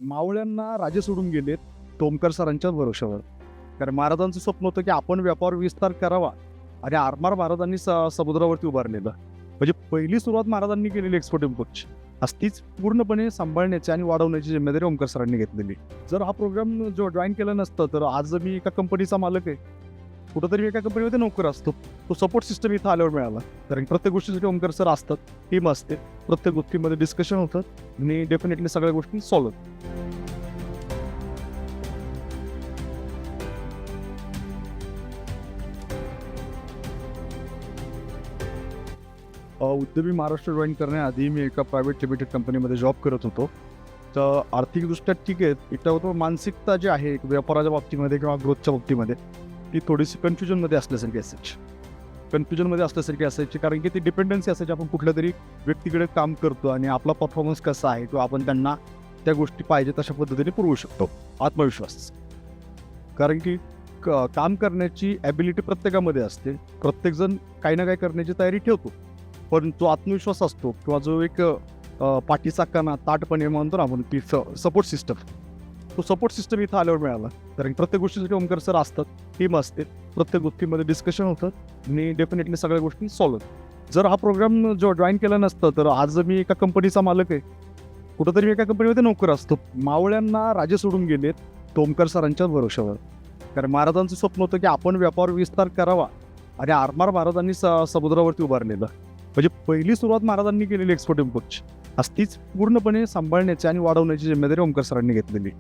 मावळ्यांना राजे सोडून गेलेत तोमकर सरांच्याच भरोशावर. कारण महाराजांचं स्वप्न होतं की आपण व्यापार विस्तार करावा आणि आरमार महाराजांनी समुद्रावरती उभारलेलं. म्हणजे पहिली सुरुवात महाराजांनी केलेली एक्सपोर्ट इम्पोर्टची तीच पूर्णपणे सांभाळण्याची आणि वाढवण्याची जिम्मेदारी ओमकार सरांनी घेतलेली. जर हा प्रोग्राम जो जॉईन केला नसतं तर आज मी एका कंपनीचा मालक आहे, कुठंतरी मी एका कंपनीमध्ये नोकर असतो. तो सपोर्ट सिस्टम इथं आल्यावर मिळाला. कारण प्रत्येक गोष्टीसाठी ओमकार सर असतात, टीम असते, प्रत्येक गोष्टीमध्ये डिस्कशन होतं आणि डेफिनेटली सगळ्या गोष्टी सॉल्व्ह होतात. उद्यमी महाराष्ट्र जॉईन करण्याआधी मी एका प्रायव्हेट लिमिटेड कंपनीमध्ये जॉब करत होतो. तर आर्थिकदृष्ट्या ठीक आहे, इथं होतो मानसिकता जी आहे व्यापाराच्या बाबतीमध्ये किंवा ग्रोथच्या बाबतीमध्ये ती थोडीशी कन्फ्युजनमध्ये असल्यासारखी असायची. कारण की ती डिपेंडन्सी असायची, आपण कुठल्या तरी व्यक्तीकडे काम करतो आणि आपला परफॉर्मन्स कसा आहे किंवा आपण त्यांना त्या गोष्टी पाहिजे तशा पद्धतीने पुरवू शकतो. आत्मविश्वास, कारण की काम करण्याची ॲबिलिटी प्रत्येकामध्ये असते, प्रत्येकजण काही ना काही करण्याची तयारी ठेवतो, पण जो आत्मविश्वास असतो किंवा जो एक पाठीचा कणा ताटपणे म्हणतो ना आपण ती सपोर्ट सिस्टम, तो सपोर्ट सिस्टम इथं आल्यावर मिळाला. कारण प्रत्येक गोष्टीसाठी ओमकार सर असतात, टीम असते, प्रत्येक गोष्टीमध्ये डिस्कशन होतं आणि डेफिनेटली सगळ्या गोष्टी सॉल्व्ह होतात. जर हा प्रोग्राम जो जॉईन केला नसतं तर आज मी एका कंपनीचा मालक आहे, कुठंतरी एका कंपनीमध्ये नोकर असतो. मावळ्यांना राजे सोडून गेलेत तोमकर सरांच्याच भरोशावर. कारण महाराजांचं स्वप्न होतं की आपण व्यापार विस्तार करावा आणि आरमार महाराजांनी समुद्रावरती उभारलेलं. म्हणजे पहिली सुरुवात महाराजांनी केलेली एक्सपोर्ट इम्पोर्टची तीच पूर्णपणे सांभाळण्याची आणि वाढवण्याची जिम्मेदारी ओमकार सरांनी घेतलेली.